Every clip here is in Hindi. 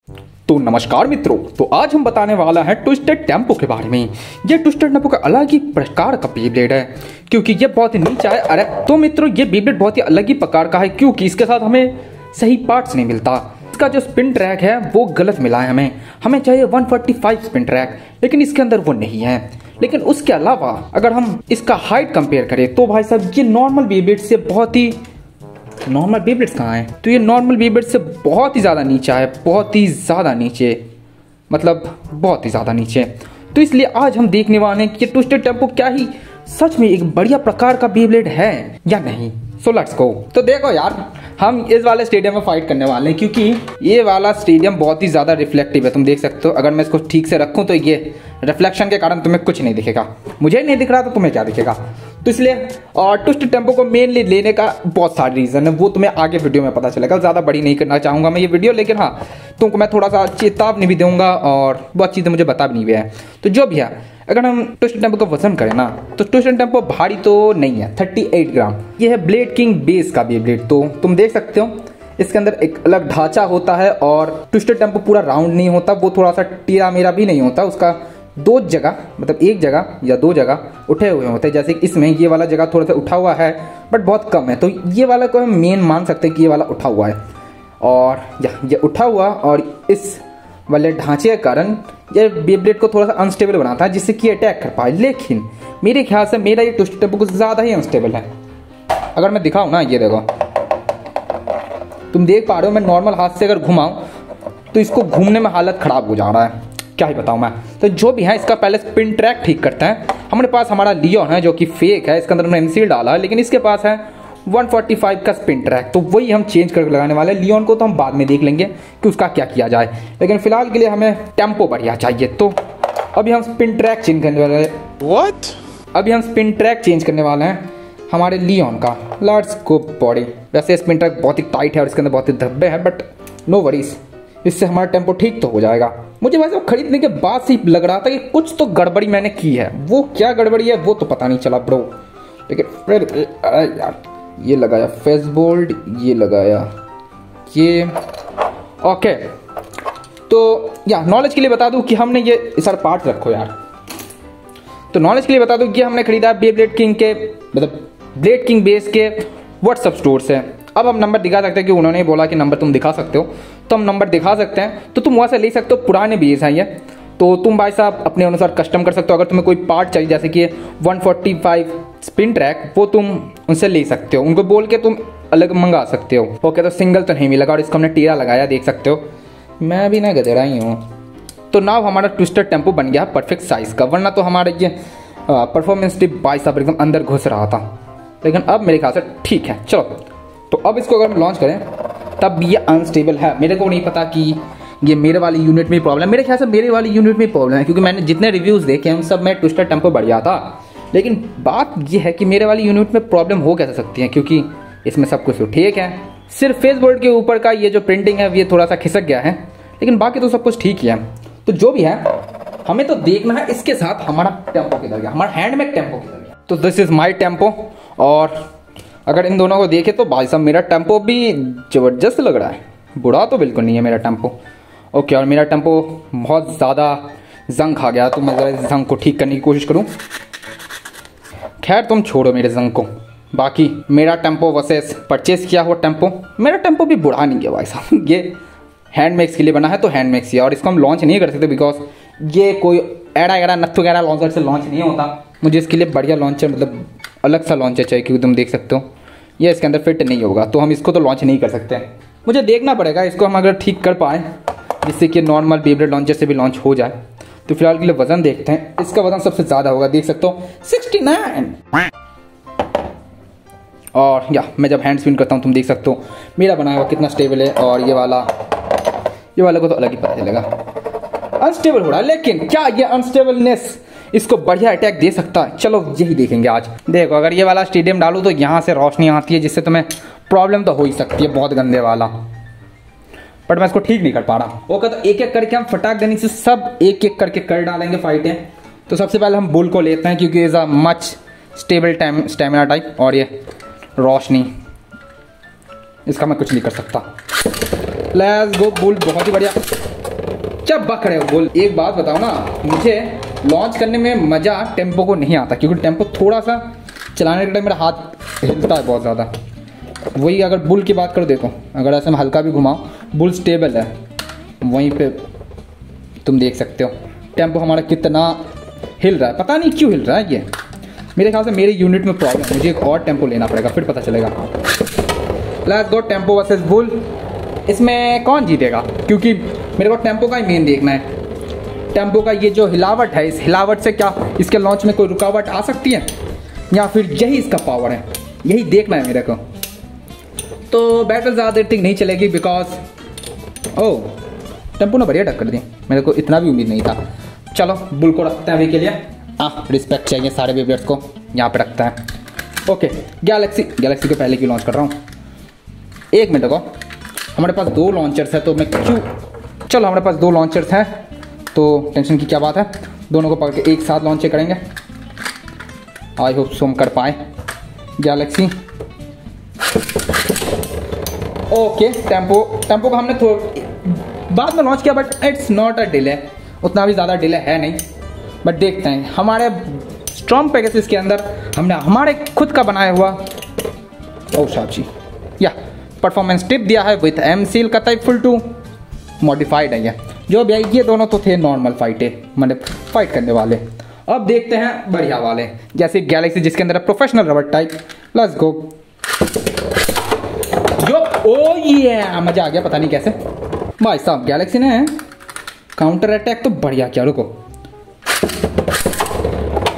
तो नमस्कार मित्रों, तो आज हम बताने वाला है ट्विस्टेड टेम्पो के बारे में। ये ट्विस्टेड टेम्पो का अलग ही प्रकार का बेब्लेड है क्योंकि ये बहुत ही नीचा है। अरे तो मित्रों, ये बेब्लेड बहुत ही अलग ही प्रकार का है क्योंकि इसके साथ हमें सही पार्ट्स नहीं मिलता। इसका जो स्पिन ट्रैक है वो गलत मिला है हमें चाहिए 145 स्पिन ट्रैक, लेकिन इसके अंदर वो नहीं है। लेकिन उसके अलावा अगर हम इसका हाइट कंपेयर करें तो भाई साहब ये नॉर्मल बेब्लेड से बहुत ही नॉर्मल बेब्लेड्स कहाँ है, तो ये नॉर्मल बेब्लेड से बहुत ही ज़्यादा नीचा है, बहुत ही ज़्यादा नीचे, मतलब बहुत ही ज़्यादा नीचे। तो इसलिए आज हम देखने वाले हैं कि ट्विस्टेड टेम्पो क्या ही सच में एक बढ़िया प्रकार का बेब्लेड है या नहीं। So let's go. तो देखो यार, हम इस वाले स्टेडियम में फाइट करने वाले हैं क्योंकि ये वाला स्टेडियम बहुत ही ज़्यादा रिफ्लेक्टिव है। तुम देख सकते हो, अगर मैं इसको ठीक से रखूँ तो ये रिफ्लेक्शन के कारण तुम्हें कुछ नहीं दिखेगा, मुझे नहीं दिख रहा तो तुम्हें क्या दिखेगा। तो इसलिए और ट्विस्टेड टेम्पो को मेनली लेने का बहुत सारे रीज़न है, वो तुम्हें आगे वीडियो में पता चलेगा। ज़्यादा बड़ी नहीं करना चाहूँगा मैं ये वीडियो, लेकिन हाँ तुमको मैं थोड़ा सा चेतावनी भी दूंगा और बहुत चीज़ें मुझे बता भी नहीं है। तो जो भी है, अगर हम ट्विस्टेड टेम्पो का वजन करें ना तो ट्विस्टेड टेम्पो भारी तो नहीं है, 38 ग्राम। ये है ब्लेड किंग बेस का बेब्लेड। तो तुम देख सकते हो इसके अंदर एक अलग ढांचा होता है और ट्विस्टेड टेम्पो पूरा राउंड नहीं होता, वो थोड़ा सा टेढ़ा मेरा भी नहीं होता। उसका दो जगह, मतलब एक जगह या दो जगह उठे हुए होते हैं। जैसे कि इसमें ये वाला जगह थोड़ा सा उठा हुआ है बट बहुत कम है, तो ये वाला को हम मेन मान सकते हैं कि ये वाला उठा हुआ है। और ये उठा हुआ और इस वाले ढांचे के कारण ये बेब्लेड को थोड़ा सा अनस्टेबल बनाता है जिससे कि अटैक कर पाए। लेकिन मेरे ख्याल से मेरा ये ट्विस्टेड टेम्पो कुछ ज़्यादा ही अनस्टेबल है। अगर मैं दिखाऊँ ना, ये देखो, तुम देख पा रहे हो, मैं नॉर्मल हाथ से अगर घुमाऊँ तो इसको घूमने में हालत ख़राब हो जा रहा है, क्या ही बताऊँ मैं। तो जो भी है, इसका पहले स्पिन ट्रैक ठीक करते हैं। हमारे पास हमारा लियोन है जो कि फेक है, इसके अंदर हमने इनसील डाला है, लेकिन इसके पास है 145 का स्पिन ट्रैक, तो वही हम चेंज करके लगाने वाले हैं। लियोन को तो हम बाद में देख लेंगे कि उसका क्या किया जाए, लेकिन फिलहाल के लिए हमें टेम्पो बढ़िया चाहिए। तो अभी हम स्पिन ट्रैक चेंज करने वाले हैं। What? अभी हम स्पिन ट्रैक चेंज करने वाले हैं हमारे लियोन का। Let's go body. वैसे स्पिन ट्रैक बहुत ही टाइट है और इसके अंदर बहुत ही धब्बे हैं, बट नो वरीज, इससे हमारा टेम्पो ठीक तो हो जाएगा। मुझे वैसे खरीदने के बाद से लग रहा था कि कुछ तो गड़बड़ी मैंने की है, वो क्या गड़बड़ी है वो तो पता नहीं चला ब्रो। लेकिन फिर यार, ये लगाया फेस बोल्ड, ये लगाया ये, ओके। तो या नॉलेज के लिए बता दूं कि हमने ये सारे पार्ट्स रखो यार। तो नॉलेज के लिए बता दूं कि हमने खरीदा बेब्लेड किंग के, मतलब ब्लेड किंग बेस के व्हाट्सएप स्टोर से। अब हम नंबर दिखा सकते हैं कि उन्होंने बोला कि नंबर तुम दिखा सकते हो, तो हम नंबर दिखा सकते हैं। तो तुम वहाँ से ले सकते हो, पुराने बेस हैं ये, तो तुम भाई साहब अपने अनुसार कस्टम कर सकते हो। अगर तुम्हें कोई पार्ट चाहिए जैसे कि 145 स्पिन ट्रैक, वो तुम उनसे ले सकते हो, उनको बोल के तुम अलग मंगा सकते हो। ओके, तो सिंगल तो नहीं मिलेगा और इसको हमने टेढ़ा लगाया, देख सकते हो। मैं भी ना गधेड़ा ही हूँ। तो नाउ हमारा ट्विस्टेड टेम्पो बन गया परफेक्ट साइज का, वरना तो हमारा ये परफॉर्मेंस टिप भाई साहब एकदम अंदर घुस रहा था। लेकिन अब मेरे ख्याल से ठीक है। चलो, तो अब इसको अगर हम लॉन्च करें तब ये अनस्टेबल है। मेरे को नहीं पता कि ये मेरे वाली यूनिट में प्रॉब्लम है, मेरे ख्याल से मेरे वाली यूनिट में प्रॉब्लम है क्योंकि मैंने जितने रिव्यूज़ देखे हैं उन सब में ट्विस्टेड टेम्पो बढ़िया था। लेकिन बात ये है कि मेरे वाली यूनिट में प्रॉब्लम हो कैसे सकती है, क्योंकि इसमें सब कुछ तो ठीक है, सिर्फ फेस बोल्ड के ऊपर का ये जो प्रिंटिंग है ये थोड़ा सा खिसक गया है, लेकिन बाकी तो सब कुछ ठीक ही है। तो जो भी है, हमें तो देखना है इसके साथ हमारा टेम्पो किधर गया, हमारा हैंडमेड टेम्पो किधर गया। तो दिस इज माई टेम्पो, और अगर इन दोनों को देखे तो भाई साहब मेरा टेम्पो भी ज़बरदस्त लग रहा है, बुरा तो बिल्कुल नहीं है मेरा टेम्पो। ओके, और मेरा टेम्पो बहुत ज़्यादा जंग खा गया, तो मैं ज़रा इस जंग को ठीक करने की कोशिश करूँ। खैर तुम छोड़ो मेरे जंग को, बाकी मेरा टेम्पो वर्सेस परचेस किया हुआ टेम्पो, मेरा टेम्पो भी बुरा नहीं है भाई साहब। ये हैंडमेक्स के लिए बना है तो हैंडमेक्स ही है, और इसको हम लॉन्च नहीं कर सकते बिकॉज ये कोई एड़ा नत्थु गैरा लॉन्चर से लॉन्च नहीं होता। मुझे इसके लिए बढ़िया लॉन्चर, मतलब अलग सा लॉन्चर चाहिए, क्योंकि तुम देख सकते हो ये इसके अंदर फिट नहीं होगा, तो हम इसको तो लॉन्च नहीं कर सकते। मुझे देखना पड़ेगा इसको हम अगर ठीक कर पाएँ जिससे कि नॉर्मल बेब्लेड लॉन्चर से भी लॉन्च हो जाए। तो फिलहाल के लिए वजन देखते हैं। इसका वजन सबसे ज़्यादा होगा, देख सकते हो 69। और या मैं जब हैंड स्पिन करता हूँ तुम देख सकते हो मेरा बनाया हुआ कितना स्टेबल है, और ये वाला को तो अलग ही पता चलेगा, अनस्टेबल हो रहा है। लेकिन क्या ये अनस्टेबलनेस इसको बढ़िया अटैक दे सकता है, चलो यही देखेंगे आज। देखो, अगर ये वाला स्टेडियम डालूँ तो यहाँ से रोशनी आती है जिससे तुम्हें प्रॉब्लम तो हो ही सकती है, बहुत गंदे वाला, बट मैं इसको ठीक नहीं कर पा रहा। ओके, तो एक एक करके हम फटाक देने से सब एक एक करके कर डालेंगे फाइटें। तो सबसे पहले हम बुल को लेते हैं क्योंकि is a much stable stamina type, और ये रोशनी इसका मैं कुछ नहीं कर सकता। लेट्स गो बुल, बहुत ही बढ़िया। जब बक रहे हो बोल। एक बात बताओ ना, मुझे लॉन्च करने में मज़ा टेम्पो को नहीं आता, क्योंकि टेम्पो थोड़ा सा चलाने के टाइम मेरा हाथ हिलता है बहुत ज़्यादा। वही अगर बुल की बात कर देखो, अगर ऐसे में हल्का भी घुमाओ, बुल स्टेबल है, वहीं पे तुम देख सकते हो टेम्पो हमारा कितना हिल रहा है। पता नहीं क्यों हिल रहा है ये, मेरे ख्याल से मेरे यूनिट में प्रॉब्लम है, मुझे एक और टेम्पो लेना पड़ेगा फिर पता चलेगा। Let's go tempo versus bull. इसमें कौन जीतेगा, क्योंकि मेरे को टेम्पो का ही मेन देखना है। टेम्पो का ये जो हिलावट है, इस हिलावट से क्या इसके लॉन्च में कोई रुकावट आ सकती है, या फिर यही इसका पावर है, यही देखना है मेरे को। तो बैटल ज़्यादा देर तक नहीं चलेगी, बिकॉज ओह टेम्पो ने बढ़िया टक्कर दी, मेरे को इतना भी उम्मीद नहीं था। चलो बुल को रखते हैं अभी के लिए। रिस्पेक्ट चाहिए सारे बेबलेट्स को, यहाँ पे रखता है। ओके गैलेक्सी के पहले क्यों लॉन्च कर रहा हूँ, एक मिनट को। हमारे पास 2 लॉन्चर्स है तो मैं क्यों, चलो हमारे पास 2 लॉन्चर्स हैं तो टेंशन की क्या बात है, दोनों को पकड़ के एक साथ लॉन्च करेंगे। आई होप सो हम कर पाए। गैलेक्सी ओके, टेम्पो का हमने बाद में लॉन्च किया, but it's not a delay, उतना भी ज़्यादा डिले है नहीं। बट देखते हैं, हमारे स्ट्रॉन्ग पैकेजेस के अंदर हमने हमारे खुद का बनाया हुआ ओ साहब जी या परफॉर्मेंस टिप दिया है विथ एम सील का टाइप फुल 2 मॉडिफाइड है। जो भी ये दोनों तो थे नॉर्मल मतलब फाइट करने वाले। अब देखते हैं बढ़िया वाले, जैसे गैलेक्सी जिसके अंदर professional rubber type. Let's go. जो ओ ये मजा आ गया, पता नहीं कैसे भाई साहब गैलेक्सी ने काउंटर अटैक तो बढ़िया किया। रुको,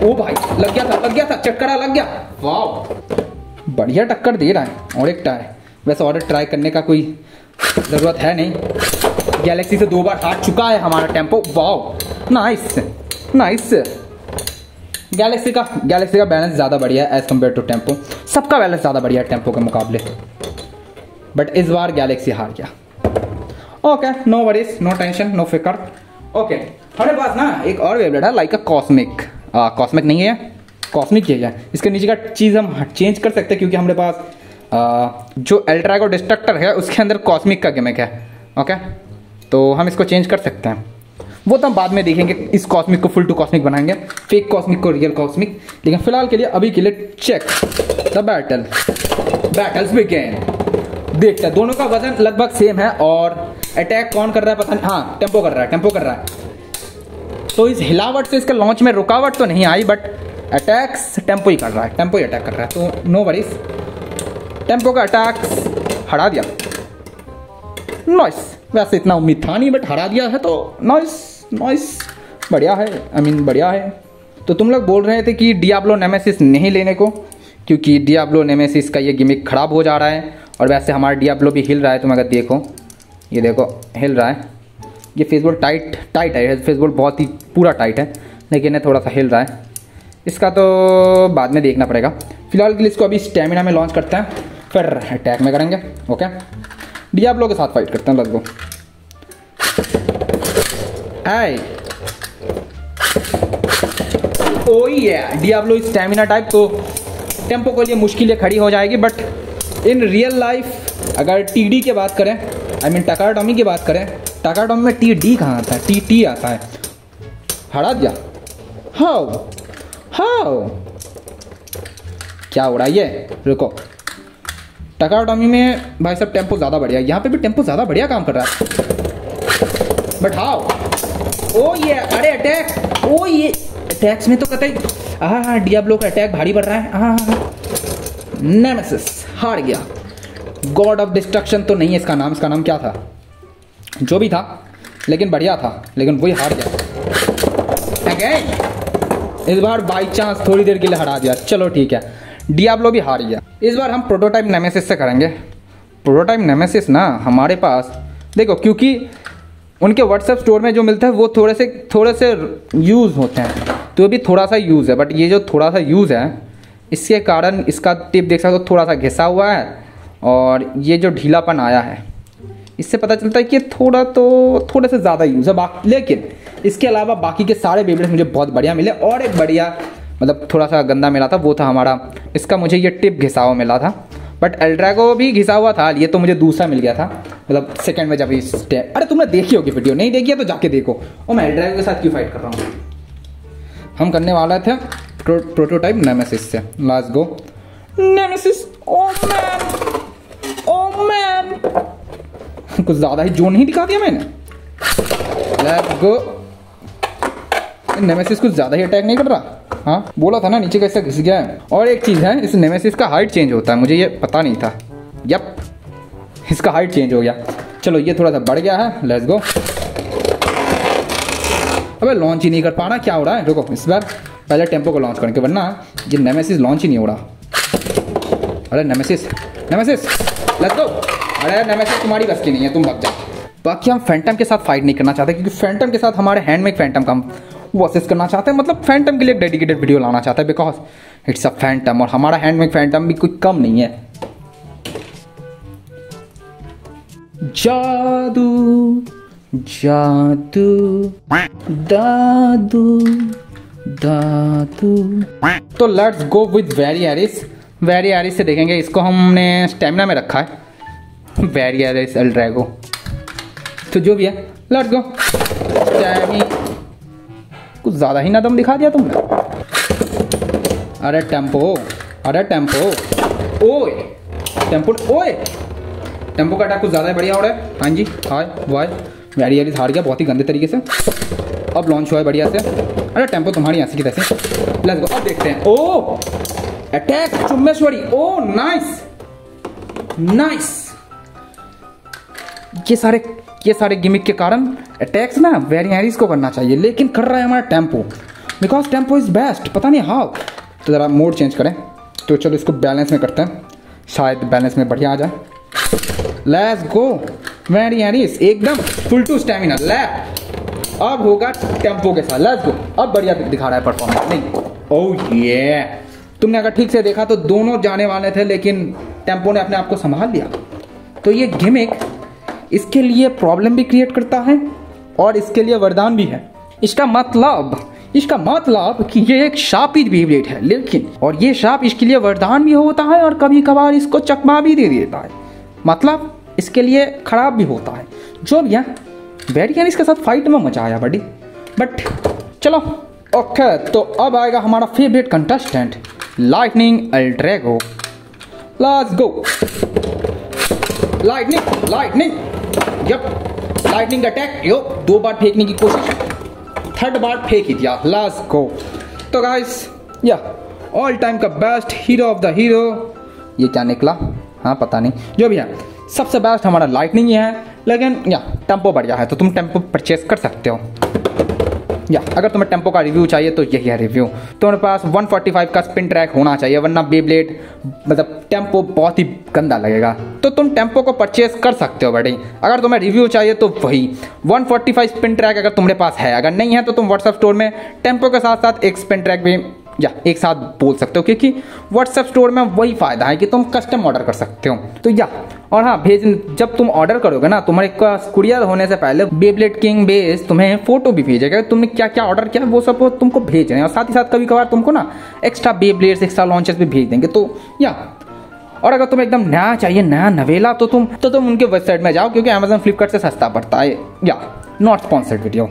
ओ भाई लग गया था चक्करा लग गया। वाह बढ़िया टक्कर दे रहा है। और एक ट्राई, वैसे और ट्राई करने का कोई ज़रूरत है नहीं, गैलेक्सी से 2 बार हार चुका है हमारा टेम्पो। वाह नाइस नाइस। गैलेक्सी का बैलेंस ज़्यादा बढ़िया है एज़ कम्पेयर टू टेम्पो, सबका बैलेंस ज़्यादा बढ़िया है टेम्पो के मुकाबले, बट इस बार गैलेक्सी हार गया। Okay no worries, no tension, no फिकर। ओके हमारे पास ना एक और वेबलेट है लाइक अ कॉस्मिक नहीं है, कॉस्मिक ही है। इसके नीचे का चीज़ हम चेंज कर सकते हैं, क्योंकि हमारे पास जो अल्ट्रागो डिस्ट्रक्टर है उसके अंदर कॉस्मिक का गिमिक है। ओके तो हम इसको चेंज कर सकते हैं, वो तो हम बाद में देखेंगे। इस कॉस्मिक को फुल 2 कॉस्मिक बनाएंगे, फेक कॉस्मिक को रियल कॉस्मिक। लेकिन फिलहाल के लिए अभी के लिए चेक द बैटल्स बिगिन। देखते हैं, दोनों का वजन लगभग सेम है और अटैक कौन कर रहा है पता नहीं। हाँ टेम्पो कर रहा है। तो इस हिलावट से इसके लॉन्च में रुकावट तो नहीं आई, बट अटैक्स टेम्पो ही कर रहा है, टेम्पो ही अटैक कर रहा है। तो नो वरीज, टेम्पो का अटैक्स हरा दिया। नॉइस, वैसे इतना उम्मीद था नहीं, बट हरा दिया है तो नॉइस बढ़िया है। बढ़िया है। तो तुम लोग बोल रहे थे कि डियाब्लो नेमेसिस नहीं लेने को, क्योंकि डियाब्लो नेमेसिस का ये गिमिक खराब हो जा रहा है। और वैसे हमारा डियाब्लो भी हिल रहा है, तुम अगर देखो, ये देखो हिल रहा है। ये फेसबॉल टाइट है, फेसबॉल बहुत ही पूरा टाइट है, लेकिन ये थोड़ा सा हिल रहा है। इसका तो बाद में देखना पड़ेगा। फिलहाल के लिए इसको अभी स्टेमिना में लॉन्च करते हैं, फिर अटैक में करेंगे। ओके डियाब्लो के साथ फाइट करते हैं। Let's go. ओ ये डियाब्लो स्टेमिना टाइप, तो टेम्पो के लिए मुश्किलें खड़ी हो जाएगी। बट इन रियल लाइफ अगर टीडी की बात करें, टकाटॉमी की बात करें, टकाटॉमी में टी कहाँ आता है, टी आता है। हरा दिया। हाउ क्या हो रहा है ये, रुको। टकाटॉमी में भाई साहब टेम्पो ज़्यादा बढ़िया, यहाँ पे भी टेम्पो ज़्यादा बढ़िया काम कर रहा है। बट हाउ, ओ ये अरे अटैक, ओ ये अटैक्स में तो कतई डियाब्लो का अटैक भारी बढ़ रहा है। नेमेसिस हार गया। गॉड ऑफ डिस्ट्रक्शन तो नहीं है इसका नाम क्या था, जो भी था, लेकिन बढ़िया था, लेकिन वही हार गया अगेन। इस बार बाई चांस थोड़ी देर के लिए हरा दिया, चलो ठीक है। डियाब्लो भी हार गया। इस बार हम प्रोटोटाइप नेमेसिस से करेंगे। प्रोटोटाइप नेमेसिस ना हमारे पास देखो, क्योंकि उनके व्हाट्सएप स्टोर में जो मिलता है वो थोड़े से यूज़ होते हैं, तो भी थोड़ा सा यूज़ है। बट ये जो थोड़ा सा यूज़ है, इसके कारण इसका टिप देख सकते हो थोड़ा सा घिसा हुआ है, और ये जो ढीलापन आया है इससे पता चलता है कि थोड़े से ज़्यादा यूज़ है। लेकिन इसके अलावा बाकी के सारे बेबलेट्स मुझे बहुत बढ़िया मिले। और एक बढ़िया थोड़ा सा गंदा मिला था, वो था हमारा इसका, मुझे ये टिप घिसा हुआ मिला था। बट एल्ड्रैगो भी घिसा हुआ था, ये तो मुझे दूसरा मिल गया था, मतलब सेकंड में जब इस अरे तुमने देखी होगी वीडियो, नहीं देखी है तो जाके देखो। और मैं एल्ड्रैगो के साथ क्यों फाइट कर रहा हूँ। हम करने वाला थे प्रोटोटाइप नेमेसिस से। Let's go nemesis. Oh man कुछ ज़्यादा ही जोन ही दिखा दिया मैंने। Let's go. नेमेसिस कुछ ज़्यादा ही अटैक नहीं कर रहा। हाँ बोला था ना नीचे कैसे घिस गया है। और एक चीज़ है, इस नेमेसिस का हाइट चेंज होता है, मुझे ये पता नहीं था। यप इसका हाइट चेंज हो गया। चलो ये थोड़ा सा बढ़ गया है। Let's go. अबे लॉन्च ही नहीं कर पा रहा, क्या हो रहा है। रुको इस बार पहले टेम्पो को लॉन्च करके, वरना ये नेमेसिस लॉन्च ही नहीं हो रहा। अरे नेमेसिस लेट्स गो। अरे नेमेसिस तुम्हारी बस की नहीं है, तुम भाग जाओ। बाकी हम फैंटम के साथ फाइट नहीं करना चाहते, क्योंकि फैंटम के साथ हमारे हैंडमेड फैंटम का वर्सेस करना चाहते हैं। मतलब फैंटम के लिए एक डेडिकेटेड वीडियो लाना चाहते हैं, बिकॉज इट्स अ फैंटम और हमारा हैंडमेड फैंटम भी कोई कम नहीं है। जादू जादू दादू दादू। तो लेट्स गो विद वेरी एरिस से देखेंगे। इसको हमने स्टेमिना में रखा है। वेरी एरिस एल्ड्रैगो, तो जो भी है लेट्स गो। कुछ ज़्यादा ही नदम दिखा दिया तुमने। अरे टेम्पो ओए टेम्पो का अटैक कुछ ज़्यादा ही बढ़िया हो रहा है। हाँ जी हाय वाई वेरी एरिस हार गया बहुत ही गंदे तरीके से। अब लॉन्च हुआ है बढ़िया से। अरे टेम्पो तुम्हारी हंसी की तैसी। Let's go. अब देखते हैं। ओ अटैक चुम्बेश्वरी। ओ नाइस। ये सारे गिमिक के कारण अटैक्स ना वेरी एरिस को करना चाहिए, लेकिन कर रहा है हमारा tempo, because tempo is best. पता नहीं हाउ। तो ज़रा मोड चेंज करें। तो चलो इसको बैलेंस में करते हैं, शायद बैलेंस में बढ़िया आ जाए। Let's go. वेरी एरिस एकदम फुल टू स्टेमिना। अब होगा टेम्पो के साथ। Let's go. अब बढ़िया दिखा रहा है परफॉर्मेंस। नहीं ओह ये तुमने अगर ठीक से देखा तो दोनों जाने वाले थे, लेकिन टेम्पो ने अपने आप को संभाल लिया। तो ये गिमिक इसके लिए प्रॉब्लम भी क्रिएट करता है और इसके लिए वरदान भी है। इसका मतलब कि ये एक शापित बेब्लेड है, लेकिन और ये शाप इसके लिए वरदान भी होता है और कभी कभार इसको चकमा भी दे देता है। मतलब इसके लिए खराब भी होता है। जो भी है वेरी एरिस के साथ फाइट में मजा आया बड़ी। बट चलो ओके। तो अब आएगा हमारा favourite contestant lightning L Drago. Let's go. Lightning yup lightning attack. यो 2 बार फेंकने की कोशिश, 3rd बार फेंक ही दिया। Let's go. तो गाइस या ऑल टाइम का best hero of the hero, ये क्या निकला हाँ पता नहीं। जो भी है सबसे बेस्ट हमारा लाइटनिंग ही है, लेकिन या टेम्पो बढ़िया है तो तुम टेम्पो परचेस कर सकते हो। या अगर तुम्हें टेम्पो का रिव्यू चाहिए तो यही है रिव्यू। तुम्हारे पास 145 का स्पिन ट्रैक होना चाहिए, वरना बेब्लेड मतलब टेम्पो बहुत ही गंदा लगेगा। तो तुम टेम्पो को परचेस कर सकते हो बड़ी। अगर तुम्हें रिव्यू चाहिए तो वही 145 स्पिन ट्रैक अगर तुम्हारे पास है, अगर नहीं है तो तुम व्हाट्सएप स्टोर में टेम्पो के साथ साथ एक स्पिन ट्रैक भी या एक साथ बोल सकते हो, क्योंकि व्हाट्सएप स्टोर में वही फायदा है कि तुम कस्टम ऑर्डर कर सकते हो। तो या और हाँ जब तुम ऑर्डर करोगे ना, तुम्हारे पास कुरियर होने से पहले बेब्लेड किंग बेस तुम्हें फोटो भी भेजेगा तुमने क्या क्या ऑर्डर किया वो सब तुमको भेज रहे हैं। और साथ ही साथ कभी कभार तुमको ना एक्स्ट्रा बेब्लेड्स एक्स्ट्रा लॉन्चेस भी भेज देंगे। तो या और अगर तुम्हें एकदम नया चाहिए नया नवेला तो तुम उनके वेबसाइट में जाओ, क्योंकि अमेजन फ्लिपकार्ट से सस्ता पड़ता है। या नॉट स्पॉन्सर्ड वीडियो।